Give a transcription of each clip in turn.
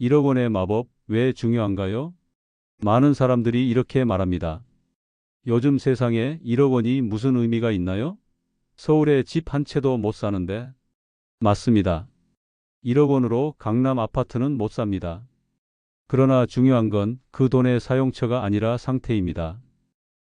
1억 원의 마법 왜 중요한가요? 많은 사람들이 이렇게 말합니다. 요즘 세상에 1억 원이 무슨 의미가 있나요? 서울에 집 한 채도 못 사는데. 맞습니다. 1억 원으로 강남 아파트는 못 삽니다. 그러나 중요한 건 그 돈의 사용처가 아니라 상태입니다.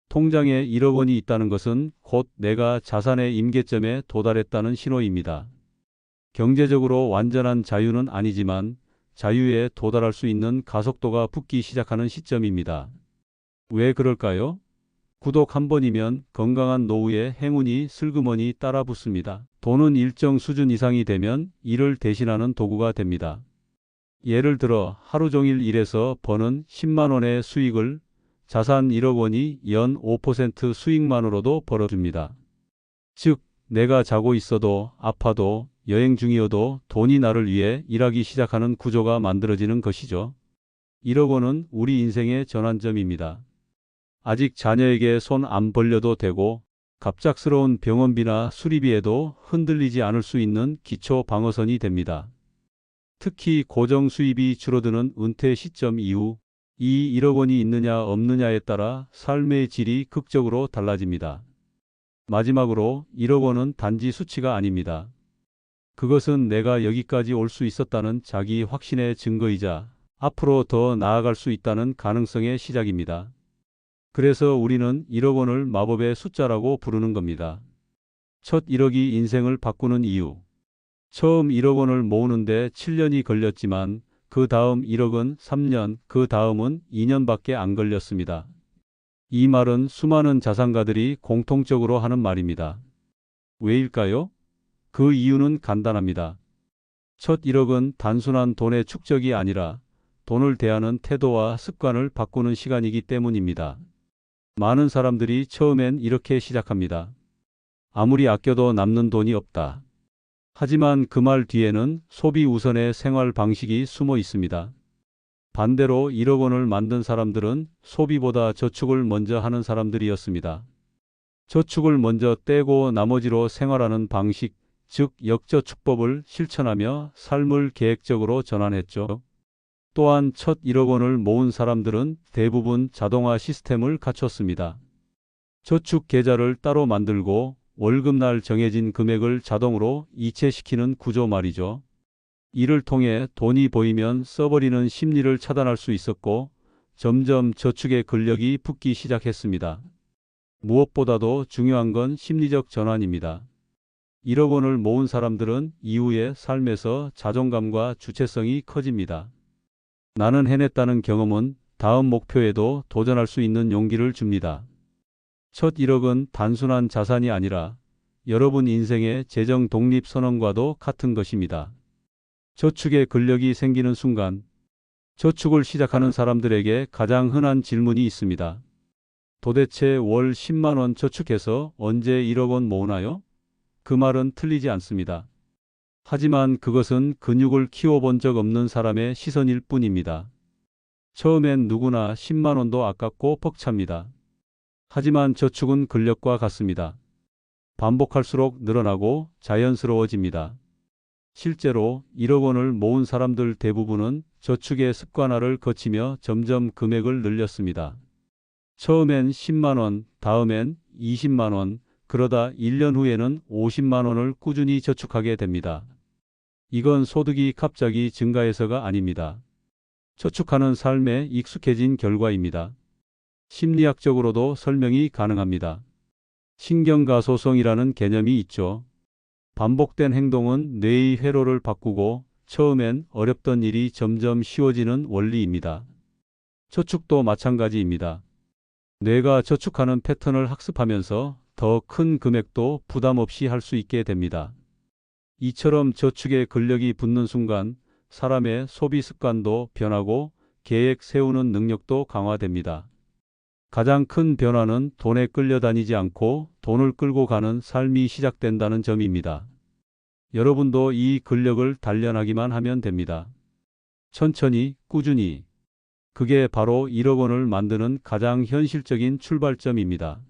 통장에 1억 원이 있다는 것은 곧 내가 자산의 임계점에 도달했다는 신호입니다. 경제적으로 완전한 자유는 아니지만 자유에 도달할 수 있는 가속도가 붙기 시작하는 시점입니다. 왜 그럴까요? 구독 한 번이면 건강한 노후에 행운이 슬그머니 따라 붙습니다. 돈은 일정 수준 이상이 되면 일을 대신하는 도구가 됩니다. 예를 들어 하루 종일 일해서 버는 10만 원의 수익을 자산 1억 원이 연 5% 수익만으로도 벌어줍니다. 즉, 내가 자고 있어도 아파도 여행 중이어도 돈이 나를 위해 일하기 시작하는 구조가 만들어지는 것이죠. 1억 원은 우리 인생의 전환점입니다. 아직 자녀에게 손 안 벌려도 되고 갑작스러운 병원비나 수리비에도 흔들리지 않을 수 있는 기초 방어선이 됩니다. 특히 고정 수입이 줄어드는 은퇴 시점 이후 이 1억 원이 있느냐 없느냐에 따라 삶의 질이 극적으로 달라집니다. 마지막으로 1억 원은 단지 수치가 아닙니다. 그것은 내가 여기까지 올 수 있었다는 자기 확신의 증거이자 앞으로 더 나아갈 수 있다는 가능성의 시작입니다. 그래서 우리는 1억 원을 마법의 숫자라고 부르는 겁니다. 첫 1억이 인생을 바꾸는 이유. 처음 1억 원을 모으는데 7년이 걸렸지만 그 다음 1억은 3년, 그 다음은 2년밖에 안 걸렸습니다. 이 말은 수많은 자산가들이 공통적으로 하는 말입니다. 왜일까요? 그 이유는 간단합니다. 첫 1억은 단순한 돈의 축적이 아니라 돈을 대하는 태도와 습관을 바꾸는 시간이기 때문입니다. 많은 사람들이 처음엔 이렇게 시작합니다. 아무리 아껴도 남는 돈이 없다. 하지만 그 말 뒤에는 소비 우선의 생활 방식이 숨어 있습니다. 반대로 1억 원을 만든 사람들은 소비보다 저축을 먼저 하는 사람들이었습니다. 저축을 먼저 떼고 나머지로 생활하는 방식, 즉 역저축법을 실천하며 삶을 계획적으로 전환했죠. 또한 첫 1억 원을 모은 사람들은 대부분 자동화 시스템을 갖췄습니다. 저축 계좌를 따로 만들고 월급날 정해진 금액을 자동으로 이체시키는 구조 말이죠. 이를 통해 돈이 보이면 써버리는 심리를 차단할 수 있었고 점점 저축의 근력이 붙기 시작했습니다. 무엇보다도 중요한 건 심리적 전환입니다. 1억 원을 모은 사람들은 이후의 삶에서 자존감과 주체성이 커집니다. 나는 해냈다는 경험은 다음 목표에도 도전할 수 있는 용기를 줍니다. 첫 1억은 단순한 자산이 아니라 여러분 인생의 재정 독립 선언과도 같은 것입니다. 저축의 근력이 생기는 순간 저축을 시작하는 사람들에게 가장 흔한 질문이 있습니다. 도대체 월 10만 원 저축해서 언제 1억 원 모으나요? 그 말은 틀리지 않습니다. 하지만 그것은 근육을 키워본 적 없는 사람의 시선일 뿐입니다. 처음엔 누구나 10만 원도 아깝고 벅찹니다. 하지만 저축은 근력과 같습니다. 반복할수록 늘어나고 자연스러워집니다. 실제로 1억 원을 모은 사람들 대부분은 저축의 습관화를 거치며 점점 금액을 늘렸습니다. 처음엔 10만 원, 다음엔 20만 원, 그러다 1년 후에는 50만 원을 꾸준히 저축하게 됩니다. 이건 소득이 갑자기 증가해서가 아닙니다. 저축하는 삶에 익숙해진 결과입니다. 심리학적으로도 설명이 가능합니다. 신경가소성이라는 개념이 있죠. 반복된 행동은 뇌의 회로를 바꾸고 처음엔 어렵던 일이 점점 쉬워지는 원리입니다. 저축도 마찬가지입니다. 뇌가 저축하는 패턴을 학습하면서 더 큰 금액도 부담 없이 할 수 있게 됩니다. 이처럼 저축의 근력이 붙는 순간 사람의 소비 습관도 변하고 계획 세우는 능력도 강화됩니다. 가장 큰 변화는 돈에 끌려다니지 않고 돈을 끌고 가는 삶이 시작된다는 점입니다. 여러분도 이 근력을 단련하기만 하면 됩니다. 천천히, 꾸준히. 그게 바로 1억 원을 만드는 가장 현실적인 출발점입니다.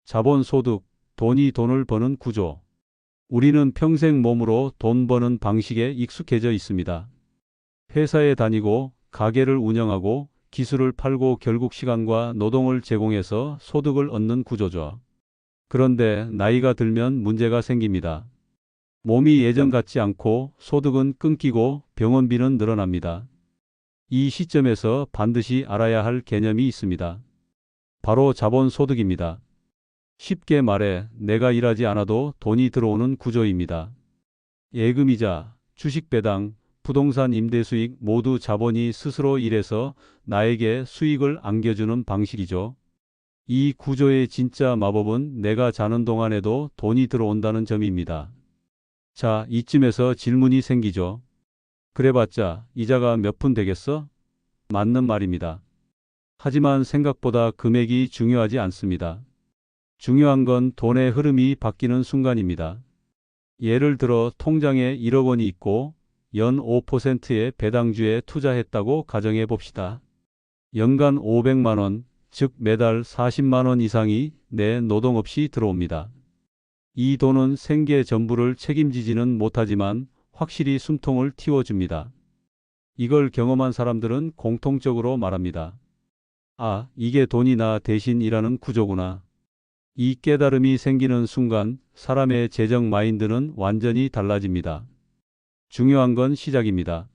자본소득, 돈이 돈을 버는 구조. 우리는 평생 몸으로 돈 버는 방식에 익숙해져 있습니다. 회사에 다니고 가게를 운영하고 기술을 팔고 결국 시간과 노동을 제공해서 소득을 얻는 구조죠. 그런데 나이가 들면 문제가 생깁니다. 몸이 예전 같지 않고 소득은 끊기고 병원비는 늘어납니다. 이 시점에서 반드시 알아야 할 개념이 있습니다. 바로 자본소득입니다. 쉽게 말해 내가 일하지 않아도 돈이 들어오는 구조입니다. 예금이자, 주식 배당, 부동산 임대 수익 모두 자본이 스스로 일해서 나에게 수익을 안겨주는 방식이죠. 이 구조의 진짜 마법은 내가 자는 동안에도 돈이 들어온다는 점입니다. 자, 이쯤에서 질문이 생기죠. 그래봤자 이자가 몇 푼 되겠어? 맞는 말입니다. 하지만 생각보다 금액이 중요하지 않습니다. 중요한 건 돈의 흐름이 바뀌는 순간입니다. 예를 들어 통장에 1억 원이 있고 연 5%의 배당주에 투자했다고 가정해 봅시다. 연간 500만 원, 즉 매달 40만 원 이상이 내 노동 없이 들어옵니다. 이 돈은 생계 전부를 책임지지는 못하지만 확실히 숨통을 틔워줍니다. 이걸 경험한 사람들은 공통적으로 말합니다. 아, 이게 돈이 나 대신 일하는 구조구나. 이 깨달음이 생기는 순간 사람의 재정 마인드는 완전히 달라집니다. 중요한 건 시작입니다.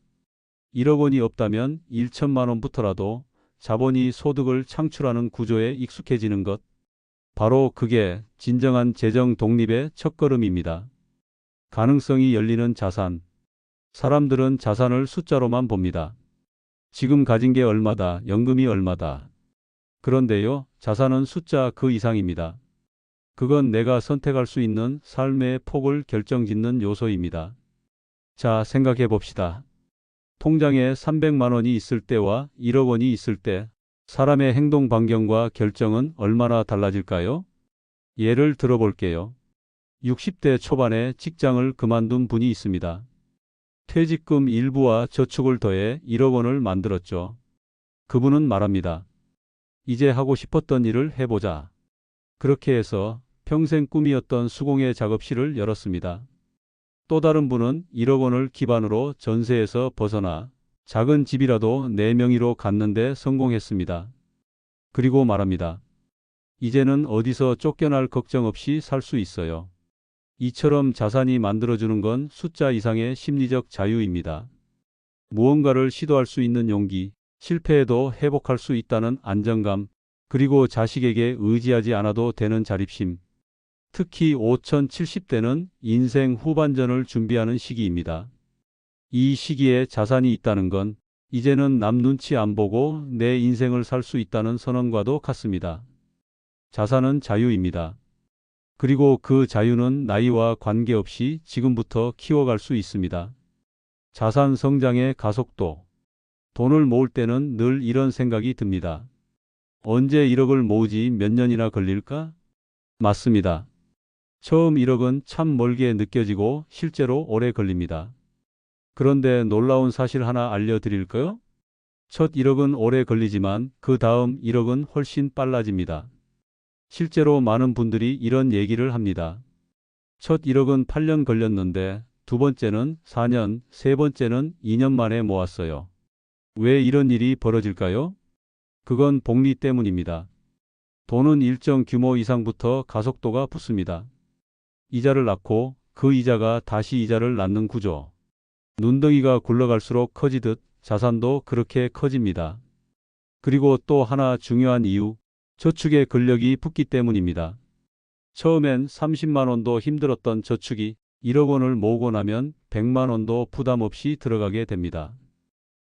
1억 원이 없다면 1천만 원부터라도 자본이 소득을 창출하는 구조에 익숙해지는 것. 바로 그게 진정한 재정 독립의 첫걸음입니다. 가능성이 열리는 자산. 사람들은 자산을 숫자로만 봅니다. 지금 가진 게 얼마다, 연금이 얼마다. 그런데요, 자산은 숫자 그 이상입니다. 그건 내가 선택할 수 있는 삶의 폭을 결정짓는 요소입니다. 자, 생각해 봅시다. 통장에 300만 원이 있을 때와 1억 원이 있을 때 사람의 행동 반경과 결정은 얼마나 달라질까요? 예를 들어 볼게요. 60대 초반에 직장을 그만둔 분이 있습니다. 퇴직금 일부와 저축을 더해 1억 원을 만들었죠. 그분은 말합니다. 이제 하고 싶었던 일을 해보자. 그렇게 해서 평생 꿈이었던 수공예 작업실을 열었습니다. 또 다른 분은 1억 원을 기반으로 전세에서 벗어나 작은 집이라도 내 명의로 갖는데 성공했습니다. 그리고 말합니다. 이제는 어디서 쫓겨날 걱정 없이 살 수 있어요. 이처럼 자산이 만들어주는 건 숫자 이상의 심리적 자유입니다. 무언가를 시도할 수 있는 용기, 실패해도 회복할 수 있다는 안정감, 그리고 자식에게 의지하지 않아도 되는 자립심. 특히 5070대는 인생 후반전을 준비하는 시기입니다. 이 시기에 자산이 있다는 건 이제는 남 눈치 안 보고 내 인생을 살 수 있다는 선언과도 같습니다. 자산은 자유입니다. 그리고 그 자유는 나이와 관계없이 지금부터 키워갈 수 있습니다. 자산 성장의 가속도. 돈을 모을 때는 늘 이런 생각이 듭니다. 언제 1억을 모으지 몇 년이나 걸릴까? 맞습니다. 처음 1억은 참 멀게 느껴지고 실제로 오래 걸립니다. 그런데 놀라운 사실 하나 알려드릴까요? 첫 1억은 오래 걸리지만 그 다음 1억은 훨씬 빨라집니다. 실제로 많은 분들이 이런 얘기를 합니다. 첫 1억은 8년 걸렸는데 두 번째는 4년, 세 번째는 2년 만에 모았어요. 왜 이런 일이 벌어질까요? 그건 복리 때문입니다. 돈은 일정 규모 이상부터 가속도가 붙습니다. 이자를 낳고 그 이자가 다시 이자를 낳는 구조. 눈덩이가 굴러갈수록 커지듯 자산도 그렇게 커집니다. 그리고 또 하나 중요한 이유, 저축의 근력이 붙기 때문입니다. 처음엔 30만 원도 힘들었던 저축이 1억 원을 모으고 나면 100만 원도 부담 없이 들어가게 됩니다.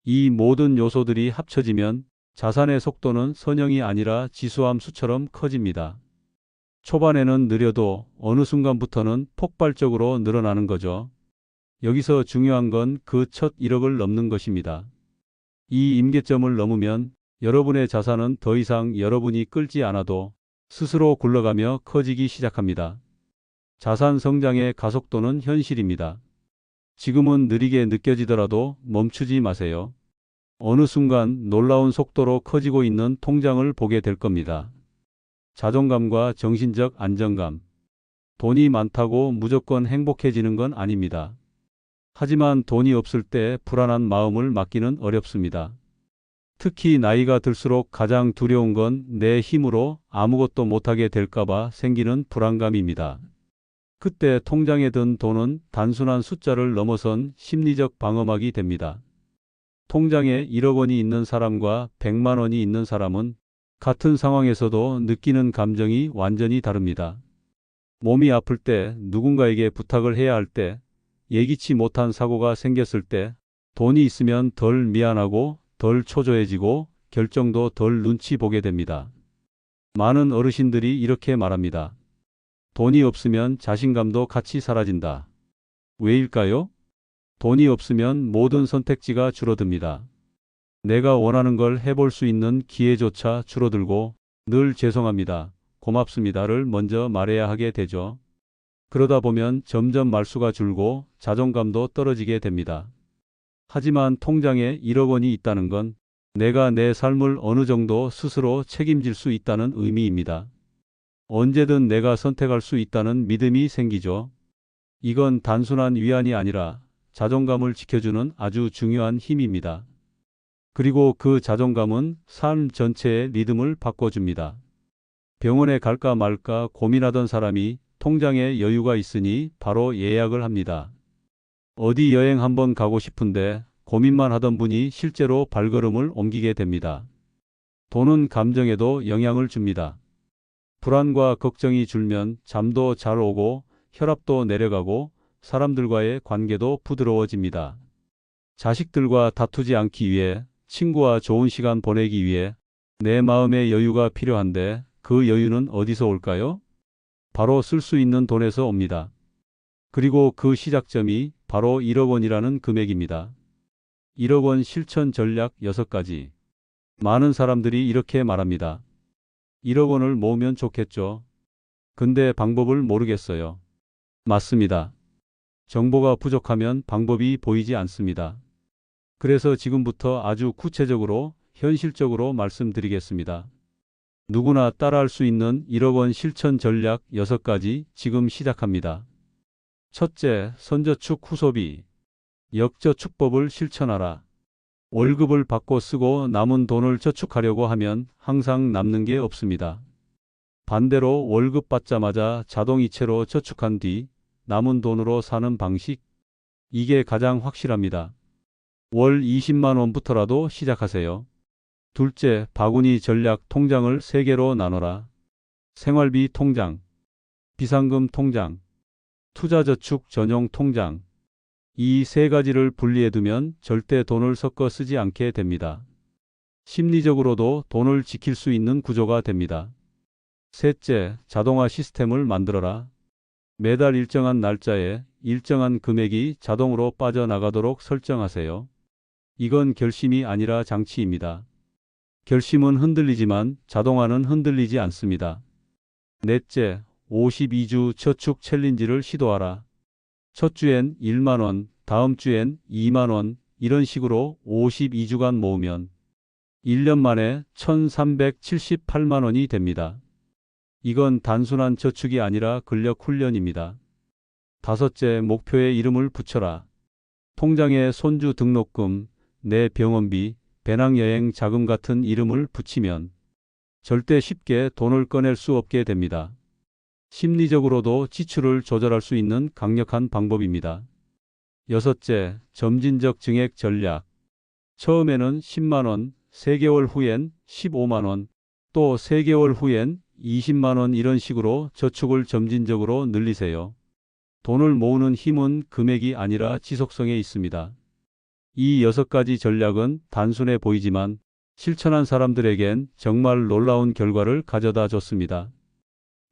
이 모든 요소들이 합쳐지면 자산의 속도는 선형이 아니라 지수함수처럼 커집니다. 초반에는 느려도 어느 순간부터는 폭발적으로 늘어나는 거죠. 여기서 중요한 건 그 첫 1억을 넘는 것입니다. 이 임계점을 넘으면 여러분의 자산은 더 이상 여러분이 끌지 않아도 스스로 굴러가며 커지기 시작합니다. 자산 성장의 가속도는 현실입니다. 지금은 느리게 느껴지더라도 멈추지 마세요. 어느 순간 놀라운 속도로 커지고 있는 통장을 보게 될 겁니다. 자존감과 정신적 안정감. 돈이 많다고 무조건 행복해지는 건 아닙니다. 하지만 돈이 없을 때 불안한 마음을 막기는 어렵습니다. 특히 나이가 들수록 가장 두려운 건 내 힘으로 아무것도 못하게 될까봐 생기는 불안감입니다. 그때 통장에 든 돈은 단순한 숫자를 넘어선 심리적 방어막이 됩니다. 통장에 1억 원이 있는 사람과 100만 원이 있는 사람은 같은 상황에서도 느끼는 감정이 완전히 다릅니다. 몸이 아플 때, 누군가에게 부탁을 해야 할 때, 예기치 못한 사고가 생겼을 때, 돈이 있으면 덜 미안하고 덜 초조해지고 결정도 덜 눈치 보게 됩니다. 많은 어르신들이 이렇게 말합니다. 돈이 없으면 자신감도 같이 사라진다. 왜일까요? 돈이 없으면 모든 선택지가 줄어듭니다. 내가 원하는 걸 해볼 수 있는 기회조차 줄어들고 늘 죄송합니다, 고맙습니다를 먼저 말해야 하게 되죠. 그러다 보면 점점 말수가 줄고 자존감도 떨어지게 됩니다. 하지만 통장에 1억 원이 있다는 건 내가 내 삶을 어느 정도 스스로 책임질 수 있다는 의미입니다. 언제든 내가 선택할 수 있다는 믿음이 생기죠. 이건 단순한 위안이 아니라 자존감을 지켜주는 아주 중요한 힘입니다. 그리고 그 자존감은 삶 전체의 리듬을 바꿔줍니다. 병원에 갈까 말까 고민하던 사람이 통장에 여유가 있으니 바로 예약을 합니다. 어디 여행 한번 가고 싶은데 고민만 하던 분이 실제로 발걸음을 옮기게 됩니다. 돈은 감정에도 영향을 줍니다. 불안과 걱정이 줄면 잠도 잘 오고 혈압도 내려가고 사람들과의 관계도 부드러워집니다. 자식들과 다투지 않기 위해, 친구와 좋은 시간 보내기 위해 내 마음의 여유가 필요한데 그 여유는 어디서 올까요? 바로 쓸 수 있는 돈에서 옵니다. 그리고 그 시작점이 바로 1억 원이라는 금액입니다. 1억 원 실천 전략 6가지. 많은 사람들이 이렇게 말합니다. 1억 원을 모으면 좋겠죠. 근데 방법을 모르겠어요. 맞습니다. 정보가 부족하면 방법이 보이지 않습니다. 그래서 지금부터 아주 구체적으로, 현실적으로 말씀드리겠습니다. 누구나 따라할 수 있는 1억 원 실천 전략 6가지 지금 시작합니다. 첫째, 선저축 후소비. 역저축법을 실천하라. 월급을 받고 쓰고 남은 돈을 저축하려고 하면 항상 남는 게 없습니다. 반대로 월급 받자마자 자동이체로 저축한 뒤 남은 돈으로 사는 방식, 이게 가장 확실합니다. 월 20만 원부터라도 시작하세요. 둘째, 바구니 전략. 통장을 3개로 나눠라. 생활비 통장, 비상금 통장, 투자저축 전용 통장. 이 3가지를 분리해두면 절대 돈을 섞어 쓰지 않게 됩니다. 심리적으로도 돈을 지킬 수 있는 구조가 됩니다. 셋째, 자동화 시스템을 만들어라. 매달 일정한 날짜에 일정한 금액이 자동으로 빠져나가도록 설정하세요. 이건 결심이 아니라 장치입니다. 결심은 흔들리지만 자동화는 흔들리지 않습니다. 넷째, 52주 저축 챌린지를 시도하라. 첫 주엔 1만 원, 다음 주엔 2만 원, 이런 식으로 52주간 모으면 1년 만에 1,378만 원이 됩니다. 이건 단순한 저축이 아니라 근력 훈련입니다. 다섯째, 목표에 이름을 붙여라. 통장에 손주 등록금, 내 병원비, 배낭여행 자금 같은 이름을 붙이면 절대 쉽게 돈을 꺼낼 수 없게 됩니다. 심리적으로도 지출을 조절할 수 있는 강력한 방법입니다. 여섯째, 점진적 증액 전략. 처음에는 10만 원, 3개월 후엔 15만 원, 또 3개월 후엔 20만 원, 이런 식으로 저축을 점진적으로 늘리세요. 돈을 모으는 힘은 금액이 아니라 지속성에 있습니다. 이 6가지 전략은 단순해 보이지만 실천한 사람들에겐 정말 놀라운 결과를 가져다 줬습니다.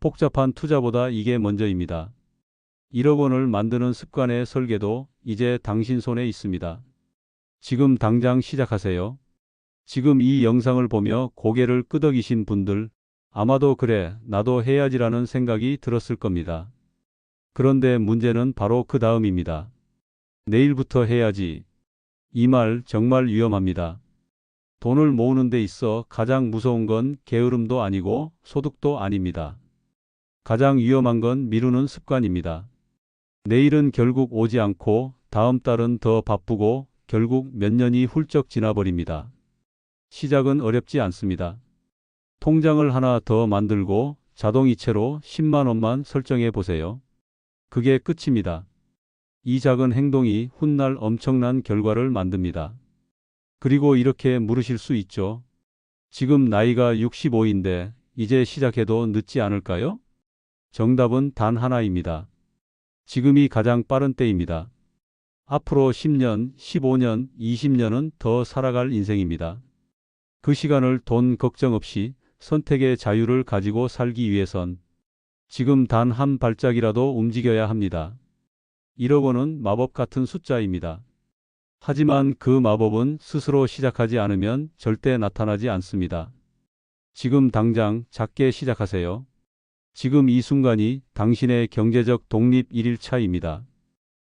복잡한 투자보다 이게 먼저입니다. 1억 원을 만드는 습관의 설계도 이제 당신 손에 있습니다. 지금 당장 시작하세요. 지금 이 영상을 보며 고개를 끄덕이신 분들, 아마도 그래, 나도 해야지라는 생각이 들었을 겁니다. 그런데 문제는 바로 그 다음입니다. 내일부터 해야지. 이 말 정말 위험합니다. 돈을 모으는 데 있어 가장 무서운 건 게으름도 아니고 소득도 아닙니다. 가장 위험한 건 미루는 습관입니다. 내일은 결국 오지 않고 다음 달은 더 바쁘고 결국 몇 년이 훌쩍 지나버립니다. 시작은 어렵지 않습니다. 통장을 하나 더 만들고 자동이체로 10만 원만 설정해 보세요. 그게 끝입니다. 이 작은 행동이 훗날 엄청난 결과를 만듭니다. 그리고 이렇게 물으실 수 있죠. 지금 나이가 65인데 이제 시작해도 늦지 않을까요? 정답은 단 하나입니다. 지금이 가장 빠른 때입니다. 앞으로 10년, 15년, 20년은 더 살아갈 인생입니다. 그 시간을 돈 걱정 없이 선택의 자유를 가지고 살기 위해선 지금 단 한 발짝이라도 움직여야 합니다. 1억 원은 마법 같은 숫자입니다. 하지만 그 마법은 스스로 시작하지 않으면 절대 나타나지 않습니다. 지금 당장 작게 시작하세요. 지금 이 순간이 당신의 경제적 독립 1일차입니다.